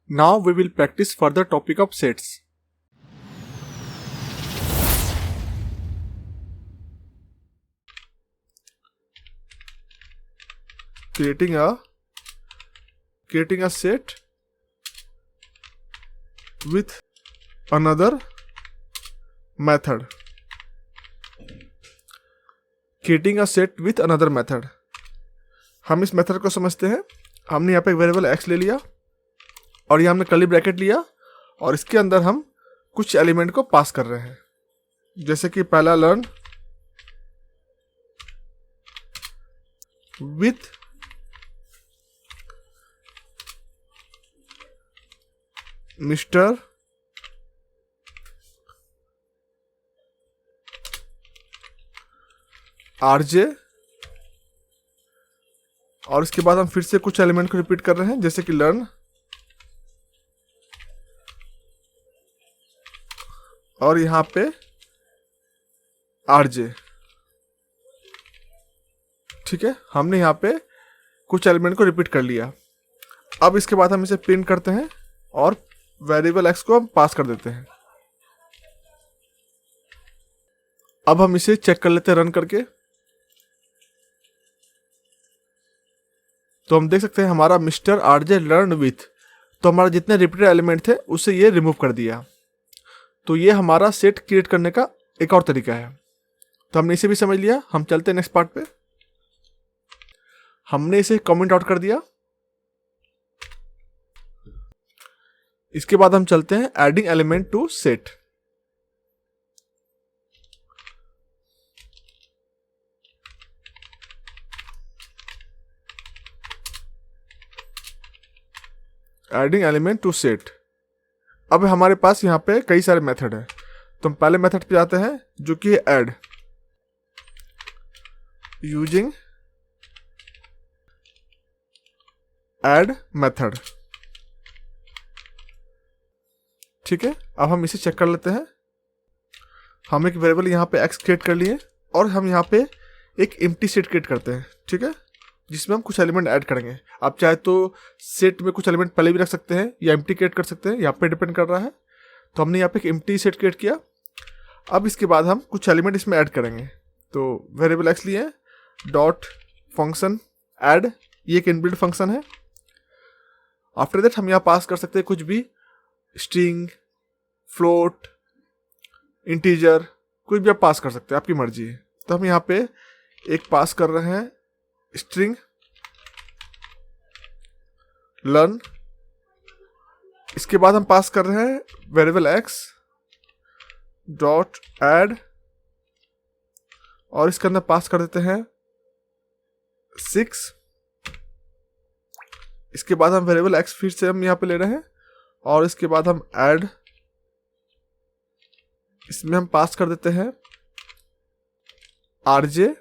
Now we will practice further topic of sets. Creating a set with another method. Creating a set with another method. हम इस method को समझते हैं। हमने यहाँ पे एक वेरिएबल x ले लिया और ये हमने कर्ली ब्रैकेट लिया और इसके अंदर हम कुछ एलिमेंट को पास कर रहे हैं, जैसे कि पहला लर्न विथ मिस्टर आरजे, और इसके बाद हम फिर से कुछ एलिमेंट को रिपीट कर रहे हैं, जैसे कि लर्न और यहां पे आरजे। ठीक है, हमने यहां पे कुछ एलिमेंट को रिपीट कर लिया। अब इसके बाद हम इसे प्रिंट करते हैं और वेरिएबल x को हम पास कर देते हैं। अब हम इसे चेक कर लेते हैं रन करके। तो हम देख सकते हैं हमारा मिस्टर आरजे लर्न विथ, तो हमारा जितने रिपीटेड एलिमेंट थे उसे ये रिमूव कर दिया। तो ये हमारा सेट क्रिएट करने का एक और तरीका है। तो हमने इसे भी समझ लिया। हम चलते हैं नेक्स्ट पार्ट पे। हमने इसे कमेंट आउट कर दिया। इसके बाद हम चलते हैं adding element to set. Adding element to set. अब हमारे पास यहाँ पे कई सारे मेथड हैं। तो हम पहले मेथड पे जाते हैं जो कि है ऐड, यूजिंग ऐड मेथड। ठीक है, अब हम इसे चेक कर लेते हैं। हम एक वेरिएबल यहाँ पे x क्रिएट कर लिए और हम यहाँ पे एक एम्प्टी सेट क्रिएट करते हैं। ठीक है, जिसमें हम कुछ एलिमेंट ऐड करेंगे। आप चाहे तो सेट में कुछ एलिमेंट पहले भी रख सकते हैं या एम्प्टी क्रिएट कर सकते हैं, यहाँ पे डिपेंड कर रहा है। तो हमने यहाँ पे एक एम्प्टी सेट क्रिएट किया। अब इसके बाद हम कुछ एलिमेंट इसमें ऐड करेंगे। तो वेरिएबल x लिए डॉट फंक्शन ऐड, ये एक इनबिल्ट फंक्शन है। आफ्टर दैट हम यहाँ पास कर सकते हैं कुछ भी, स्ट्रिंग, फ्लोट, इंटीजर, कुछ भी आप पास कर सकते हैं, आपकी मर्जी है। तो हम यहाँ पे एक पास कर रहे हैं स्ट्रिंग लर्न। इसके बाद हम पास कर रहे हैं वेरिएबल x डॉट ऐड और इसके अंदर पास कर देते हैं 6। इसके बाद हम वेरिएबल x फिर से हम यहाँ पे ले रहे हैं और इसके बाद हम ऐड, इसमें हम पास कर देते हैं आरजे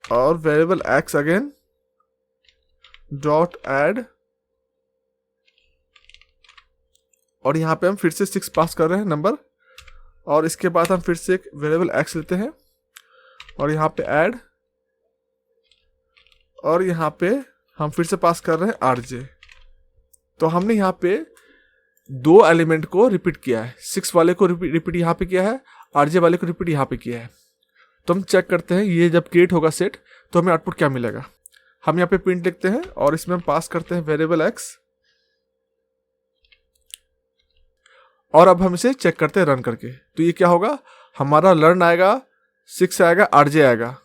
और variable x again dot add और यहाँ पे हम फिर से 6 पास कर रहे हैं नंबर। और इसके बाद हम फिर से एक वेरिएबल x लेते हैं और यहाँ पे ऐड और यहाँ पे हम फिर से पास कर रहे हैं आरजे। तो हमने यहाँ पे दो एलिमेंट को रिपीट किया है, 6 वाले को रिपीट यहाँ पे किया है, आरजे वाले को रिपीट यहाँ पे किया है। तो हम चेक करते हैं ये जब क्रिएट होगा सेट तो हमें आउटपुट क्या मिलेगा। हम यहाँ पे प्रिंट लिखते हैं और इसमें हम पास करते हैं वेरिएबल x और अब हम इसे चेक करते हैं रन करके। तो ये क्या होगा, हमारा लर्न आएगा, 6 आएगा, आरजे आएगा,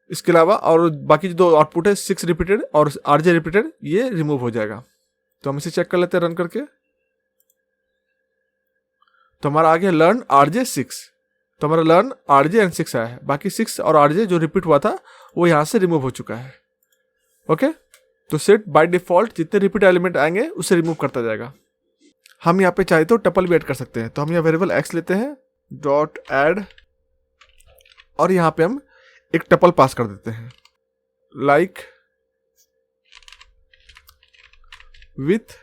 इसके अलावा और बाकी जो दो आउटपुट है 6 रिपीटेड और आरजे रिपीटेड, ये रिमूव हो जाएगा। तो हम इसे चेक कर लेते हैं रन करके। तो हमारा आ गया लर्न आरजे 6। तो हमारा लर्न आरजे एंड 6 आया है, बाकी 6 और आरजे जो रिपीट हुआ था वो यहाँ से रिमूव हो चुका है। ओके, तो सेट बाय डिफॉल्ट जितने रिपीट एलिमेंट आएंगे उसे रिमूव करता जाएगा। हम यहाँ पे चाहे तो टपल भी ऐड कर सकते हैं। तो हम यहाँ वेरिएबल x लेते हैं डॉट ऐड और यहाँ पे हम एक टपल पास कर देते हैं, लाइक विथ,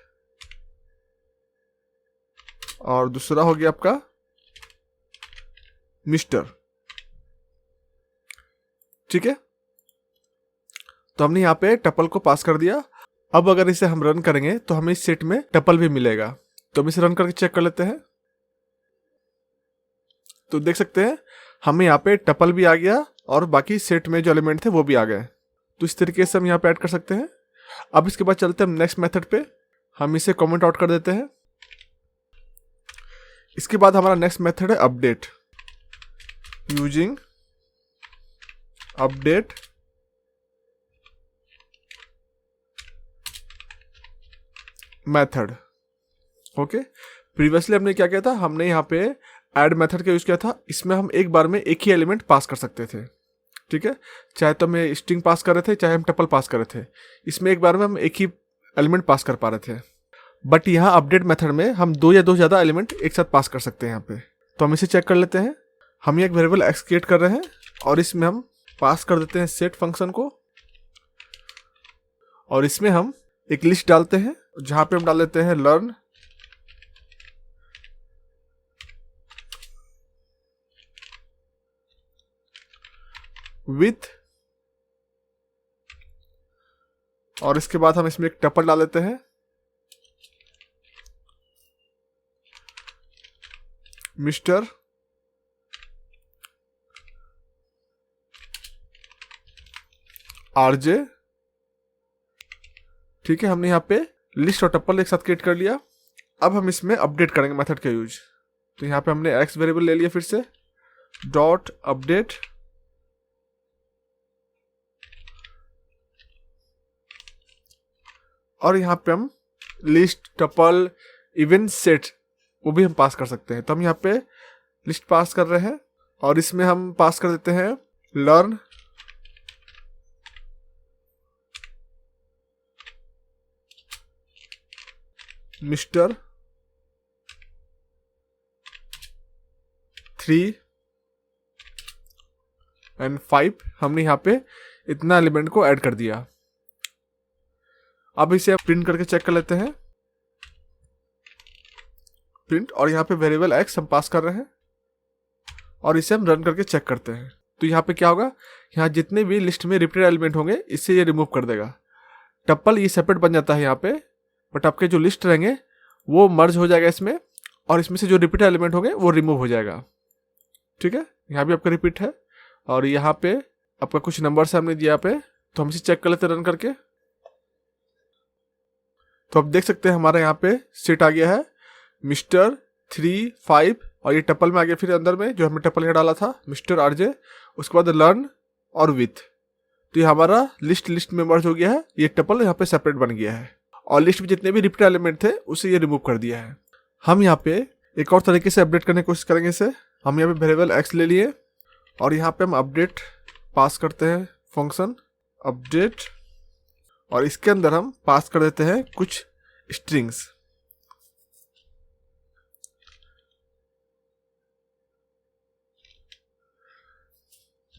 और दूसरा हो गया आपका मिस्टर। ठीक है, तो हमने यहाँ पे टपल को पास कर दिया अब अगर इसे हम रन करेंगे तो हमें इस सेट में टपल भी मिलेगा। तो हम इसे रन करके चेक कर लेते हैं। तो देख सकते हैं हमें यहाँ पे टपल भी आ गया और बाकी सेट में जो एलिमेंट थे वो भी आ गए। तो इस तरीके से हम यहाँ पे ऐड कर सकते हैं। अब इसके बाद चलते हैं हम नेक्स्ट मेथड पे। हम इसे कमेंट आउट कर देते हैं। इसके बाद हमारा नेक्स्ट मेथड है update. Using update method. Okay, previously हमने क्या किया था, हमने यहाँ पे ऐड मेथड का यूज किया था। इसमें हम एक बार में एक ही एलिमेंट पास कर सकते थे। ठीक है, चाहे तो हम स्ट्रिंग पास कर रहे थे, चाहे हम टपल पास कर रहे थे, इसमें एक बार में हम एक ही एलिमेंट पास कर पा रहे थे। बट यहाँ अपडेट मेथड में हम दो या दो ज़्यादा एलिमेंट एक साथ पास कर सकते हैं यहाँ पे। तो हम इसे चेक कर लेते हैं। हम ये एक वेरिएबल एक्स क्रिएट कर रहे हैं और इसमें हम पास कर देते हैं सेट फंक्शन को, और इसमें हम एक लिस्ट डालते हैं जहाँ पे हम डाल देते हैं लर्न विथ, और इसके बाद हम इसमें एक टपल डाल देते हैं मिस्टर आरजे। ठीक है, हमने यहाँ पे लिस्ट और टपल एक साथ क्रिएट कर लिया। अब हम इसमें अपडेट करेंगे मेथड का यूज। तो यहाँ पे हमने एक्स वेरिएबल ले लिया, फिर से डॉट अपडेट, और यहाँ पे हम लिस्ट टपल इवन सेट वो भी हम पास कर सकते हैं। तो हम यहाँ पे लिस्ट पास कर रहे हैं और इसमें हम पास कर देते हैं लर्न मिस्टर 3 एंड 5। हमने यहाँ पे इतना एलिमेंट को ऐड कर दिया। अब इसे प्रिंट करके चेक कर लेते हैं। प्रिंट, और यहाँ पे वेरिएबल एक्स हम पास कर रहे हैं और इसे हम रन करके चेक करते हैं। तो यहाँ पे क्या होगा, यहाँ जितने भी लिस्ट में रिपीटेड एलिमेंट होंगे इससे ये रिमूव कर देगा। टप्पल ये सेपरेट बन जाता है यहाँ पे, बट आपके जो लिस्ट रहेंगे वो मर्ज हो जाएगा इसमें, और इसमें से जो रिपीटेड एलिमेंट होंगे वो रिमूव हो जाएगा। ठीक है, यहाँ भी आपका रिपीट है और यहाँ पे आपका कुछ नंबर से हमने दिया पे। तो हम इसे चेक कर लेते हैं रन करके। तो आप देख सकते हैं हमारा यहाँ पे सेट आ गया है मिस्टर 3 5, और ये टपल में आ गया फिर अंदर में जो हमने टपल यहाँ डाला था मिस्टर आरजे, उसके बाद लर्न और विथ। तो ये हमारा लिस्ट में मर्ज हो गया है। ये टपल यहाँ पे सेपरेट बन गया है और लिस्ट में जितने भी रिपीटेड एलिमेंट थे उसे ये रिमूव कर दिया है। हम यहाँ पे एक और तरीके से अपडेट करने की कोशिश करेंगे इसे। हम यहाँ पे वेरिएबल एक्स ले लिए और यहाँ पे हम अपडेट पास करते हैं फंक्शन अपडेट, और इसके अंदर हम पास कर देते हैं कुछ स्ट्रिंग्स।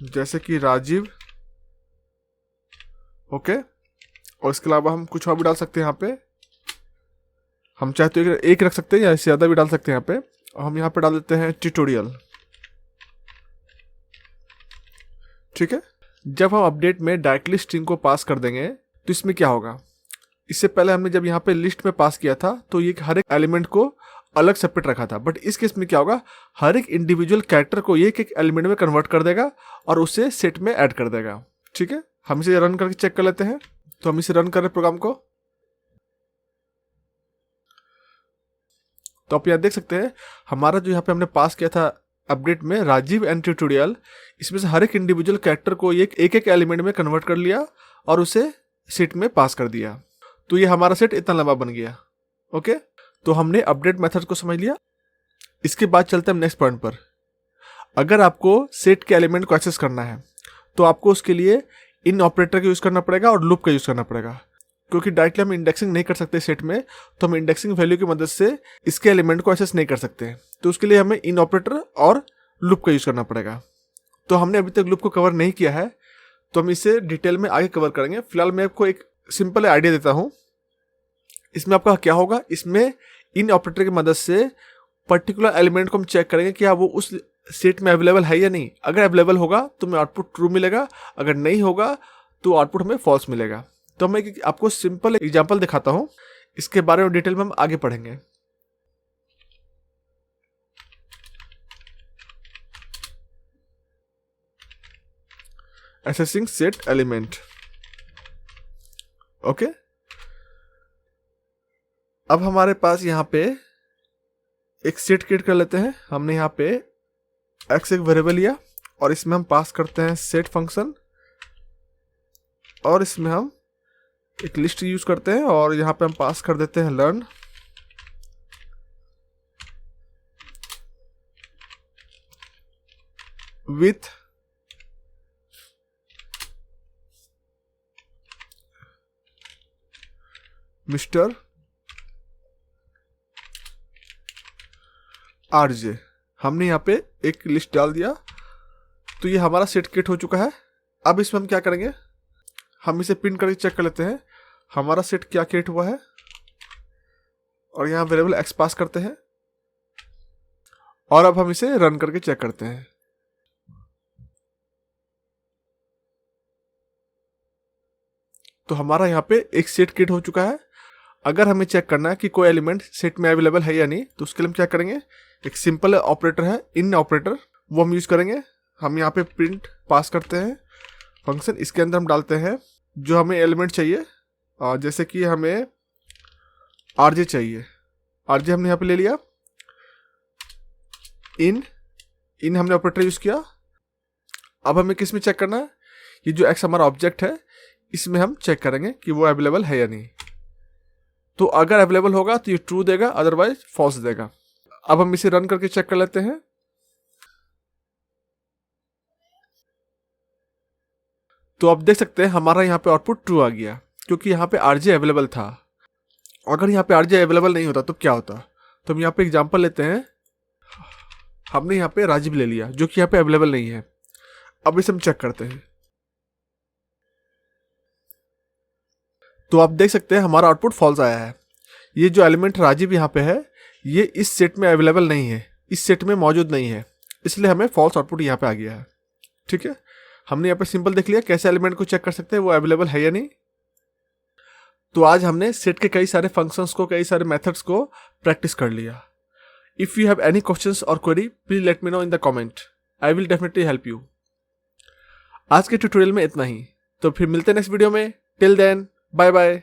जैसे कि राजीव। ओके, और इसके अलावा हम कुछ और भी डाल सकते हैं यहाँ पे। हम चाहे तो एक रख सकते हैं या इससे ज़्यादा भी डाल सकते हैं यहाँ पे। और हम यहाँ पे डाल देते हैं ट्यूटोरियल। ठीक है, जब हम अपडेट में डायरेक्टली स्ट्रिंग को पास कर देंगे तो इसमें क्या होगा, इससे पहले हमने जब यहाँ पे लिस्ट में पास किया था तो ये हर एक एलिमेंट को अलग सेपरेट रखा था, बट इस केस में क्या होगा, हर एक इंडिविजुअल कैरेक्टर को ये एक एलिमेंट में कन्वर्ट कर देगा और उसे सेट में ऐड कर देगा। ठीक है, हम इसे रन करके चेक कर लेते हैं। तो हम इसे रन कर रहे प्रोग्राम को। तो आप यहाँ देख सकते हैं हमारा जो यहाँ पे हमने पास किया था अपडेट में राजीव एंड ट्यूटोरियल, इसमें से हर एक इंडिविजुअल कैरेक्टर को एक एक एलिमेंट में कन्वर्ट कर लिया और उसे सेट में पास कर दिया। तो ये हमारा सेट इतना लंबा बन गया। ओके, तो हमने अपडेट मेथड को समझ लिया। इसके बाद चलते हैं हम नेक्स्ट पॉइंट पर। अगर आपको सेट के एलिमेंट को एक्सेस करना है तो आपको उसके लिए इन ऑपरेटर का यूज़ करना पड़ेगा और लूप का यूज़ करना पड़ेगा, क्योंकि डायरेक्टली हम इंडेक्सिंग नहीं कर सकते सेट में, तो हम इंडेक्सिंग वैल्यू की मदद से इसके एलिमेंट को एक्सेस नहीं कर सकते। तो उसके लिए हमें इन ऑपरेटर और लूप का यूज़ करना पड़ेगा। तो हमने अभी तक लूप को कवर नहीं किया है, तो हम इसे डिटेल में आगे कवर करेंगे। फिलहाल मैं आपको एक सिंपल आइडिया देता हूँ। इसमें आपका क्या होगा, इसमें इन ऑपरेटर की मदद से पर्टिकुलर एलिमेंट को हम चेक करेंगे कि वो उस सेट में अवेलेबल है या नहीं। अगर अवेलेबल होगा तो हमें आउटपुट ट्रू मिलेगा, अगर नहीं होगा तो आउटपुट हमें फॉल्स मिलेगा। तो मैं आपको सिंपल एग्जांपल दिखाता हूँ, इसके बारे में डिटेल में हम आगे पढ़ेंगे। Assessing set element. ओके, अब हमारे पास यहाँ पे एक सेट क्रिएट कर लेते हैं। हमने यहाँ पे x एक वेरिएबल लिया और इसमें हम पास करते हैं सेट फंक्शन, और इसमें हम एक लिस्ट यूज करते हैं और यहाँ पे हम पास कर देते हैं लर्न। With mister RJ। हमने यहाँ पे एक लिस्ट डाल दिया, तो ये हमारा सेट क्रिएट हो चुका है। अब इसमें हम क्या करेंगे, हम इसे प्रिंट करके चेक कर लेते हैं हमारा सेट क्या क्रिएट हुआ है, और यहाँ वेरिएबल x पास करते हैं, और अब हम इसे रन करके चेक करते हैं। तो हमारा यहाँ पे एक सेट क्रिएट हो चुका है। अगर हमें चेक करना है कि कोई एलिमेंट सेट में अवेलेबल है या नहीं, तो उसके लिए हम क्या करेंगे, एक सिंपल ऑपरेटर है इन ऑपरेटर, वो हम यूज करेंगे। हम यहाँ पे प्रिंट पास करते हैं फंक्शन, इसके अंदर हम डालते हैं जो हमें एलिमेंट चाहिए, जैसे कि हमें RJ चाहिए। RJ हमने यहाँ पे ले लिया। इन हमने ऑपरेटर यूज किया। अब हमें किस में चेक करना है, ये जो x हमारा ऑब्जेक्ट है इसमें हम चेक करेंगे कि वो अवेलेबल है या नहीं। तो अगर अवेलेबल होगा तो ये ट्रू देगा, अदरवाइज फॉल्स देगा। अब हम इसे रन करके चेक कर लेते हैं। तो आप देख सकते हैं हमारा यहाँ पे आउटपुट ट्रू आ गया, क्योंकि यहाँ पे RJ अवेलेबल था। अगर यहाँ पे RJ अवेलेबल नहीं होता तो क्या होता, तो हम यहाँ पे एग्जांपल लेते हैं। हमने यहाँ पे राजीव ले लिया जो कि यहाँ पे अवेलेबल नहीं है। अब इसे हम चेक करते हैं, तो आप देख सकते हैं हमारा आउटपुट फॉल्स आया है। ये जो एलिमेंट राजीव यहाँ पे है ये इस सेट में अवेलेबल नहीं है, इस सेट में मौजूद नहीं है, इसलिए हमें फॉल्स आउटपुट यहाँ पे आ गया है। ठीक है, हमने यहाँ पे सिंपल देख लिया कैसे एलिमेंट को चेक कर सकते हैं वो अवेलेबल है या नहीं। तो आज हमने सेट के कई सारे फंक्शंस को, कई सारे मेथड्स को प्रैक्टिस कर लिया। If you have any questions और query please let me know in the comment, I will definitely help you. आज के ट्यूटोरियल में इतना ही, तो फिर मिलते हैं नेक्स्ट वीडियो में। Till then bye bye.